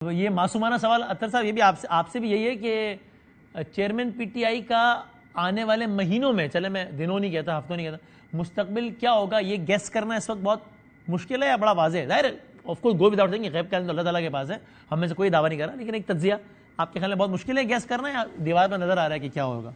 تو یہ معصومانہ سوال اطہر صاحب یہ بھی آپ سے بھی یہی ہے کہ چیئرمین پی ٹی آئی کا آنے والے مہینوں میں، چلے میں دنوں نہیں کہتا، ہفتوں نہیں کہتا، مستقبل کیا ہوگا یہ گیس کرنا اس وقت بہت مشکل ہے یا بڑا واضح ہے؟ ظاہر ہے of course go without seeing کہ غیب کا علم تو اللہ تعالیٰ کے پاس ہے، ہم میں سے کوئی دعویٰ نہیں کر رہا، لیکن ایک تجزیہ آپ کے خیال میں بہت مشکل ہے گیس کرنا یا دیوار پر نظر آ رہا ہے کہ کیا ہوگا؟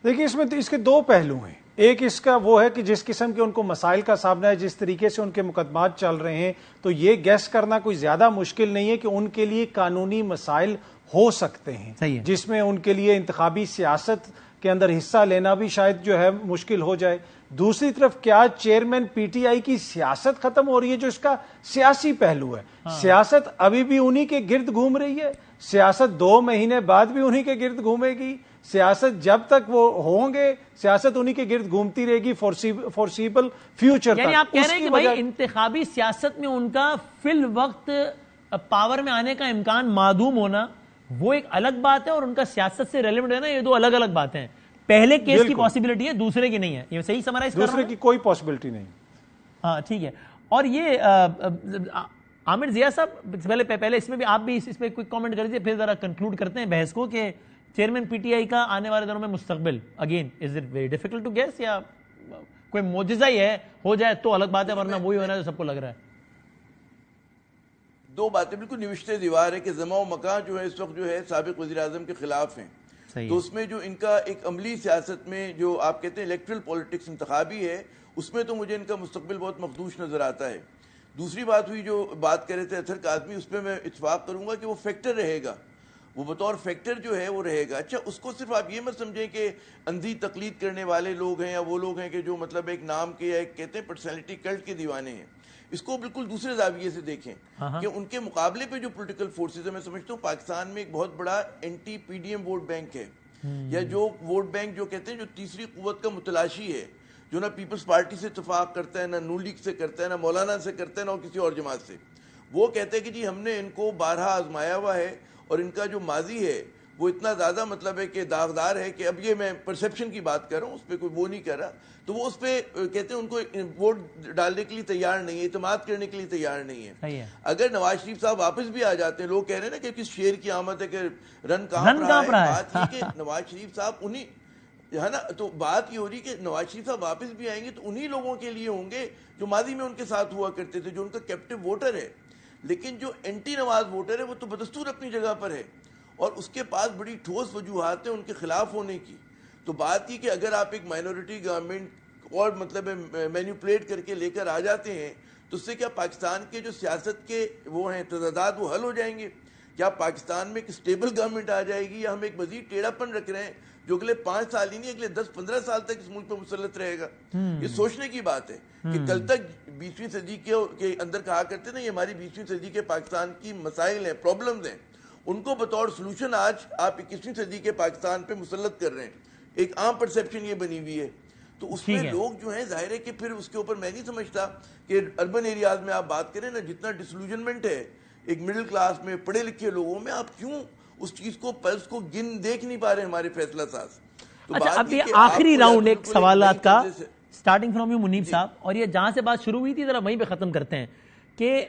دیکھیے اس میں اس کے دو پہلو ہیں. ایک اس کا وہ ہے کہ جس قسم کے ان کو مسائل کا سامنا ہے، جس طریقے سے ان کے مقدمات چل رہے ہیں، تو یہ گیس کرنا کوئی زیادہ مشکل نہیں ہے کہ ان کے لیے قانونی مسائل ہو سکتے ہیں، جس میں ان کے لیے انتخابی سیاست کے اندر حصہ لینا بھی شاید جو ہے مشکل ہو جائے. دوسری طرف کیا چیئرمین پی ٹی آئی کی سیاست ختم ہو رہی ہے؟ جو اس کا سیاسی پہلو ہے، سیاست ابھی بھی انہی کے گرد گھوم رہی ہے، سیاست 2 مہینے بعد بھی انہی کے گرد گھومے گی، سیاست جب تک وہ ہوں گے سیاست انہی کے گرد گھومتی رہے گی فورسیبل فیوچر تک. یعنی آپ کہہ رہے ہیں کہ بھائی انتخابی سیاست میں ان کا فی الوقت پاور میں آنے کا امکان معدوم ہونا وہ ایک الگ بات ہے، اور ان کا سیاست سے ریلیونٹ ہے نا، یہ دو الگ الگ باتیں ہیں. پہلے کیس کی پاسبلٹی ہے، دوسرے کی نہیں ہے. یہ صحیح سمرائز کر رہا ہوں؟ دوسرے کی کوئی پاسبلٹی نہیں. ہاں ٹھیک ہے. اور یہ عامر ضیاء صاحب پہلے اس میں بھی آپ بھی اس پہ کوئی کامنٹ کر دیجیے، پھر ذرا کنکلوڈ کرتے ہیں بحث کو کہ چیئرمین پی ٹی آئی کا آنے والے دنوں میں مستقبل again is it very difficult to guess, یا کوئی معجزہ ہی ہے، ہو جائے تو الگ بات ہے، ورنہ وہی ہونا ہے جو سب کو لگ رہا ہے؟ دو باتیں بالکل نوشتے دیوار ہے کہ زماں و مکان جو ہے اس وقت جو ہے سابق وزیر اعظم کے خلاف ہیں. تو اس میں جو ان کا ایک عملی سیاست میں جو آپ کہتے ہیں الیکٹرل پولیٹکس انتخابی ہے، اس میں تو مجھے ان کا مستقبل بہت مخدوش نظر آتا ہے. دوسری بات ہوئی جو بات کر رہے تھے اطہر کاظمی، اس پہ میں اتفاق کروں گا کہ وہ فیکٹر رہے گا، وہ بطور فیکٹر جو ہے وہ رہے گا. اچھا اس کو صرف آپ یہ مت سمجھیں کہ اندھی تقلید کرنے والے لوگ ہیں یا وہ لوگ ہیں کہ جو مطلب ایک نام کے یا ایک کہتے ہیں پرسنالٹی کلٹ کے دیوانے ہیں. اس کو بالکل دوسرے زاویے سے دیکھیں کہ ان کے مقابلے پہ جو پولیٹیکل فورسز ہیں، میں سمجھتا ہوں پاکستان میں ایک بہت بڑا anti P D M vote bank ہے، یا جو ووٹ بینک جو کہتے ہیں جو تیسری قوت کا متلاشی ہے، جو نہ پیپلز پارٹی سے اتفاق کرتا ہے، نہ نون لیگ سے کرتا ہے، نہ مولانا سے کرتا ہے، نہ کسی اور جماعت سے. وہ کہتے ہیں کہ جی ہم نے ان کو بارہا آزمایا ہوا ہے اور ان کا جو ماضی ہے وہ اتنا زیادہ مطلب ہے کہ داغدار ہے کہ اب یہ میں پرسیپشن کی بات کر رہا ہوں، اس پہ کوئی وہ نہیں کر رہا. تو وہ اس پہ کہتے ہیں ان کو ووٹ ڈالنے کے لیے تیار نہیں ہے، اعتماد کرنے کے لیے تیار نہیں ہے. اگر نواز شریف صاحب واپس بھی آ جاتے ہیں، لوگ کہہ رہے ہیں نا کہ کس شیر کی آمد ہے کہ رن کانپ رہا ہے، بات یہ کہ نواز شریف صاحب انہی ہے نا، تو بات یہ ہو رہی کہ نواز شریف صاحب واپس بھی آئیں گے تو انہی لوگوں کے لیے ہوں گے جو ماضی میں ان کے ساتھ ہوا کرتے تھے، جو ان کا کیپٹیو ووٹر ہے. لیکن جو اینٹی نواز ووٹر ہے وہ تو بدستور اپنی جگہ پر ہے اور اس کے پاس بڑی ٹھوس وجوہات ہیں ان کے خلاف ہونے کی. تو بات یہ کہ اگر آپ ایک مائنورٹی گورنمنٹ اور مطلب مینیپولیٹ کر کے لے کر آ جاتے ہیں تو اس سے کیا پاکستان کے جو سیاست کے وہ ہیں تضادات وہ حل ہو جائیں گے؟ کیا پاکستان میں ایک اسٹیبل گورنمنٹ آ جائے گی، یا ہم ایک مزید ٹیڑھا پن رکھ رہے ہیں جو اگلے 5 سال ہی نہیں اگلے 10-15 سال تک اس ملک پہ مسلط رہے گا؟ یہ سوچنے کی بات ہے کہ کل تک 20ویں صدی کے اندر کہا کرتے نا یہ ہماری 20ویں صدی کے پاکستان کی مسائل ہیں، پرابلمز ہیں، ان کو بطور سلوشن آج آپ 21ویں صدی کے پاکستان پہ مسلط کر رہے ہیں. ایک عام پرسیپشن یہ بنی ہوئی ہے. تو اس میں لوگ جو ہیں ظاہر ہے کہ پھر اس کے اوپر میں نہیں سمجھتا کہ اربن ایریاز میں آپ بات کریں نا، جتنا ڈسلوجنمنٹ ہے ایک مڈل کلاس میں پڑھے لکھے لوگوں میں، آپ کیوں اس چیز کو پلس کو دیکھ نہیں پا رہے ہمارے فیصلہ ساز؟ اچھا اب یہ آخری راؤنڈ ایک سوالات کا سٹارٹنگ فرام یو منیب صاحب، اور یہ جہاں سے بات شروع ہوئی تھی ذرا وہیں پہ ختم کرتے ہیں کہ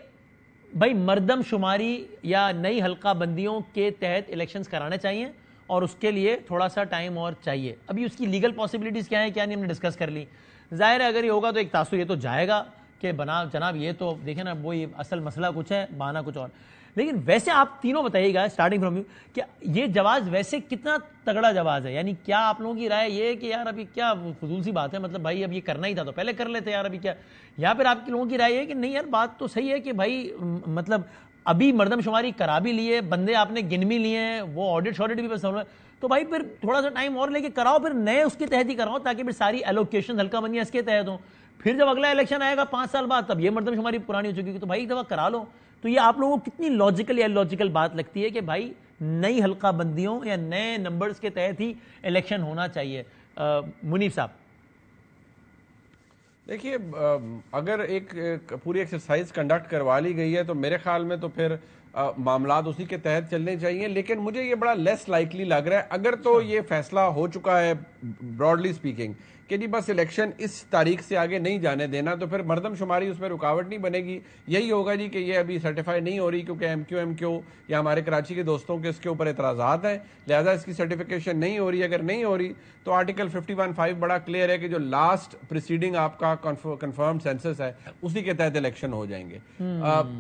بھائی مردم شماری یا نئی حلقہ بندیوں کے تحت الیکشنز کرانے چاہیے اور اس کے لیے تھوڑا سا ٹائم اور چاہیے. ابھی اس کی لیگل پاسبلٹیز کیا ہیں کیا نہیں ہم نے ڈسکس کر لی. ظاہر ہے اگر یہ ہوگا تو ایک تاثر یہ تو جائے گا کہ جناب یہ تو دیکھیں نا وہی اصل مسئلہ کچھ ہے، بہانہ کچھ اور. لیکن ویسے آپ تینوں بتائیے گا اسٹارٹنگ فرام یو کہ یہ جواز ویسے کتنا تگڑا جواز ہے؟ یعنی کیا آپ لوگوں کی رائے یہ ہے کہ یار ابھی کیا فضول سی بات ہے، مطلب بھائی اب یہ کرنا ہی تھا تو پہلے کر لیتے یار ابھی کیا، یا پھر آپ لوگوں کی رائے یہ ہے کہ نہیں یار بات تو صحیح ہے کہ بھائی مطلب ابھی مردم شماری کرا بھی لیے، بندے آپ نے گن بھی لیے ہیں، وہ آڈٹ بھی بس ہو رہا ہے، تو بھائی پھر تھوڑا سا ٹائم اور لے کے کراؤ، پھر نئے اس کے تحت ہی کراؤ تاکہ پھر ساری ایلوکیشن ہلکا بندیاں اس کے تحت ہوں. پھر جب اگلا الیکشن آئے گا 5 سال بعد تب یہ مردم شماری پرانی ہو چکی ہے، تو بھائی ایک دفعہ کرا لو. تو یہ آپ لوگوں کو کتنی لاجیکل یا لوجیکل بات لگتی ہے کہ بھائی نئی حلقہ بندیوں یا نئے نمبرز کے تحت ہی الیکشن ہونا چاہیے؟ منیب صاحب دیکھیے، اگر ایک پوری ایکسرسائز کنڈکٹ کروا لی گئی ہے تو میرے خیال میں تو پھر معاملات اسی کے تحت چلنے چاہیے. لیکن مجھے یہ بڑا لیس لائکلی لگ رہا ہے اگر تو یہ فیصلہ ہو چکا ہے براڈلی سپیکنگ کہ جی بس الیکشن اس تاریخ سے آگے نہیں جانے دینا, تو پھر مردم شماری اس میں رکاوٹ نہیں بنے گی. یہی ہوگا جی کہ یہ ابھی سرٹیفائی نہیں ہو رہی کیونکہ ایم کیو یا ہمارے کراچی کے دوستوں کے اس کے اوپر اعتراضات ہیں, لہذا اس کی سرٹیفیکیشن نہیں ہو رہی. اگر نہیں ہو رہی تو آرٹیکل 51(5) بڑا کلیئر ہے کہ جو لاسٹ پریسیڈنگ آپ کا کنفرم سینسس ہے اسی کے تحت الیکشن ہو جائیں گے.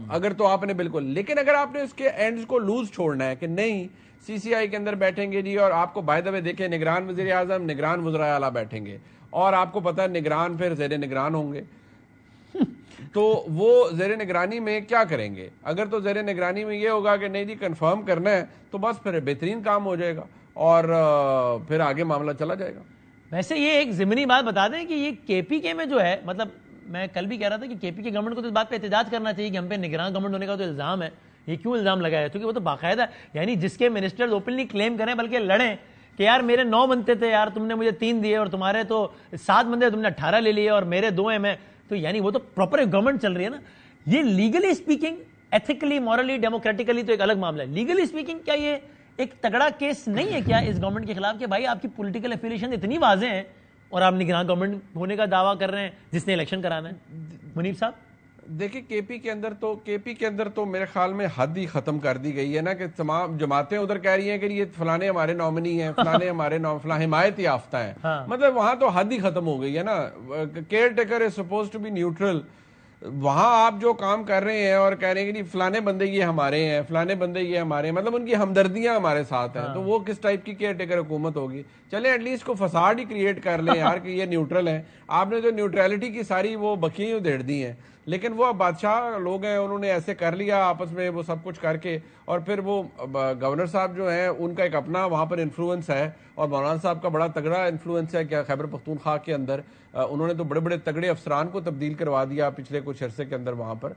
اگر تو آپ نے بالکل, لیکن اگر آپ نے اس کے اینڈز کو لوز چھوڑنا ہے کہ نہیں سی سی آئی کے اندر بیٹھیں گے جی, اور آپ کو بائی دا وے دیکھیں نگران وزیر اعظم, نگران وزراء اعلیٰ بیٹھیں گے, اور آپ کو پتہ ہے نگران پھر زیر نگران ہوں گے, تو وہ زیر نگرانی میں کیا کریں گے؟ اگر تو زیر نگرانی میں یہ ہوگا کہ نہیں جی کنفرم کرنا ہے تو بس پھر بہترین کام ہو جائے گا اور پھر آگے معاملہ چلا جائے گا. ویسے یہ ایک ضمنی بات بتا دیں کہ یہ کے پی کے میں جو ہے, مطلب میں کل بھی کہہ رہا تھا کہ کے پی کے گورنمنٹ کو تو اس بات پہ احتجاج کرنا چاہیے کہ ہم پہ نگران گورنمنٹ ہونے کا تو الزام ہے. یہ کیوں الزام لگایا ہے؟ کیونکہ وہ تو باقاعدہ, یعنی جس کے منسٹرز اوپنلی کلیم کریں بلکہ لڑیں کہ یار میرے 9 بنتے تھے یار, تم نے مجھے 3 دیے, اور تمہارے تو 7 بنتے, تم نے 18 لے لیے, اور میرے 2 ہیں میں, تو یعنی وہ تو پراپر گورنمنٹ چل رہی ہے نا. یہ لیگلی اسپیکنگ, ایتھیکلی, مورلی, ڈیموکریٹیکلی تو ایک الگ معاملہ ہے. لیگلی اسپیکنگ کیا یہ ایک تگڑا کیس نہیں ہے کیا اس گورنمنٹ کے خلاف کہ بھائی آپ کی پولیٹیکل افیلیشن اتنی واضح ہیں اور آپ نگران گورنمنٹ ہونے کا دعویٰ کر رہے ہیں جس نے الیکشن کرانا ہے؟ منیب صاحب دیکھیں کے پی کے اندر تو میرے خیال میں حد ہی ختم کر دی گئی ہے نا, کہ تمام جماعتیں ادھر کہہ رہی ہیں کہ یہ فلانے ہمارے نامنی ہیں, فلانے ہمارے فلاں حمایت یافتہ ہیں. مطلب وہاں تو حد ہی ختم ہو گئی ہے نا. Caretaker is suppose to be neutral. وہاں آپ جو کام کر رہے ہیں اور کہہ رہے ہیں کہ فلانے بندے یہ ہمارے ہیں, فلانے بندے یہ ہمارے ہیں, مطلب ان کی ہمدردیاں ہمارے ساتھ ہیں, تو وہ کس ٹائپ کی کیئر ٹیکر حکومت ہوگی؟ چلے ایٹ لیسٹ کو فساد ہی کریٹ کر لیں یار کہ یہ نیوٹرل ہیں. آپ نے جو نیوٹرلٹی کی ساری وہ بکیاں ادھیڑ دی ہیں, لیکن وہ بادشاہ لوگ ہیں, انہوں نے ایسے کر لیا آپس میں وہ سب کچھ کر کے, اور پھر وہ گورنر صاحب جو ہیں ان کا ایک اپنا وہاں پر انفلوئنس ہے, اور مولانا صاحب کا بڑا تگڑا انفلوئنس ہے کیا خیبر پختونخوا کے اندر. انہوں نے تو بڑے بڑے تگڑے افسران کو تبدیل کروا دیا پچھلے کچھ عرصے کے اندر وہاں پر.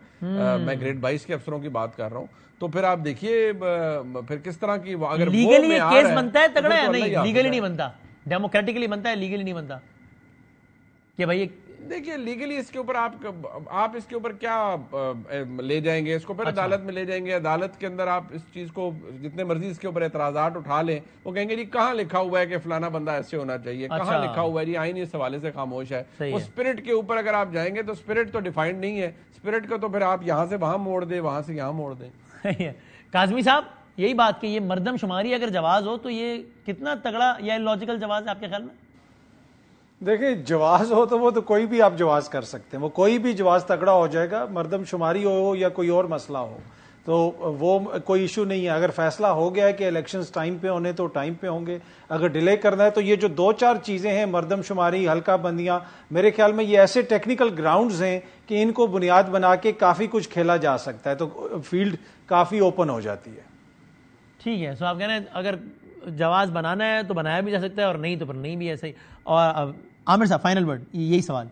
میں گریڈ 22 کے افسروں کی بات کر رہا ہوں. تو پھر آپ دیکھیے پھر کس طرح کی, اگر لیگلی کیس بنتا ہے تگڑا یا نہیں؟ لیگلی نہیں بنتا, ڈیموکریٹکلی بنتا ہے, لیگلی نہیں بنتا کہ بھائی دیکھیے لیگلی اس کے اوپر آپ اس کے اوپر کیا لے جائیں گے, اس کو پھر عدالت میں لے جائیں گے. عدالت کے اندر آپ اس چیز کو جتنے مرضی اس کے اوپر اعتراضات اٹھا لیں, وہ کہیں گے جی کہاں لکھا ہوا ہے کہ فلانا بندہ ایسے ہونا چاہیے, کہاں لکھا ہوا ہے جی, آئین اس حوالے سے خاموش ہے. وہ اسپرٹ کے اوپر اگر آپ جائیں گے تو اسپرٹ تو ڈیفائنڈ نہیں ہے. اسپرٹ کو تو پھر آپ یہاں سے وہاں موڑ دیں, وہاں سے یہاں موڑ دیں. کاظمی صاحب یہی بات کہ یہ مردم شماری اگر جواز ہو تو یہ کتنا تگڑا یا لاجیکل جواز ہے آپ کے خیال میں؟ دیکھیں جواز ہو تو وہ تو کوئی بھی آپ جواز کر سکتے ہیں, وہ کوئی بھی جواز تگڑا ہو جائے گا, مردم شماری ہو یا کوئی اور مسئلہ ہو, تو وہ کوئی ایشو نہیں ہے. اگر فیصلہ ہو گیا ہے کہ الیکشنز ٹائم پہ ہونے تو ٹائم پہ ہوں گے, اگر ڈیلے کرنا ہے تو یہ جو 2-4 چیزیں ہیں, مردم شماری, حلقہ بندیاں, میرے خیال میں یہ ایسے ٹیکنیکل گراؤنڈز ہیں کہ ان کو بنیاد بنا کے کافی کچھ کھیلا جا سکتا ہے, تو فیلڈ کافی اوپن ہو جاتی ہے. ٹھیک ہے, سو آپ کہہ رہے ہیں اگر جواز بنانا ہے تو بنایا بھی جا سکتا ہے, اور نہیں تو پھر نہیں بھی ایسا ہی. اور عامر صاحب فائنل ورڈ, یہی سوال.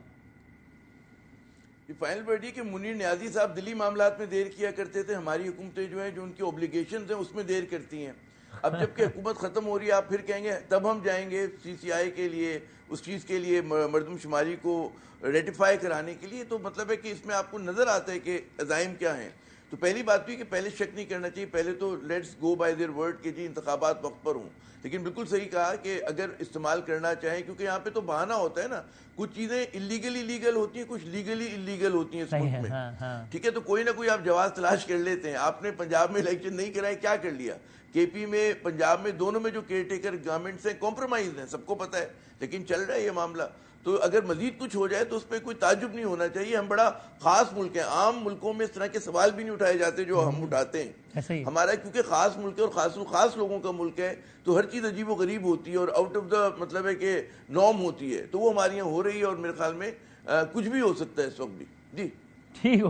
فائنل ورڈ یہ کہ منیر نیازی صاحب دلی معاملات میں دیر کیا کرتے تھے, ہماری حکومتیں جو ہیں جو ان کی اوبلیگیشنز ہیں اس میں دیر کرتی ہیں. اب جب کہ حکومت ختم ہو رہی ہے آپ پھر کہیں گے تب ہم جائیں گے سی سی آئی کے لیے, اس چیز کے لیے مردم شماری کو ریٹیفائی کرانے کے لیے. تو مطلب ہے کہ اس میں آپ کو نظر آتا ہے کہ عزائم کیا ہیں. تو پہلی بات بھی کہ پہلے شک نہیں کرنا چاہیے, پہلے تو let's go by their word کہ جی انتخابات وقت پر ہوں. لیکن بالکل صحیح کہا کہ اگر استعمال کرنا چاہیں, کیونکہ یہاں پہ تو بہانہ ہوتا ہے نا, کچھ چیزیں انلیگلی لیگل ہوتی ہیں, کچھ لیگلی انلیگل ہوتی ہیں اس ملک میں. ٹھیک ہے, تو کوئی نہ کوئی آپ جواز تلاش کر لیتے ہیں. آپ نے پنجاب میں الیکشن نہیں کرائے, کیا کر لیا؟ کے پی میں, پنجاب میں, دونوں میں جو کیئر ٹیکر گورنمنٹس ہیں کمپرومائز ہیں, سب کو پتہ ہے, لیکن چل رہا ہے یہ معاملہ. تو اگر مزید کچھ ہو جائے تو اس پہ کوئی تعجب نہیں ہونا چاہیے. ہم بڑا خاص ملک ہیں, عام ملکوں میں اس طرح کے سوال بھی نہیں اٹھائے جاتے جو ہم اٹھاتے ہیں. ہمارا کیونکہ خاص ملک ہے اور خاص لوگوں کا ملک ہے, تو ہر چیز عجیب و غریب ہوتی ہے اور آؤٹ آف دا مطلب ہے کہ نارم ہوتی ہے. تو وہ ہمارے یہاں ہو رہی ہے, اور میرے خیال میں کچھ بھی ہو سکتا ہے اس وقت بھی. جی ٹھیک ہو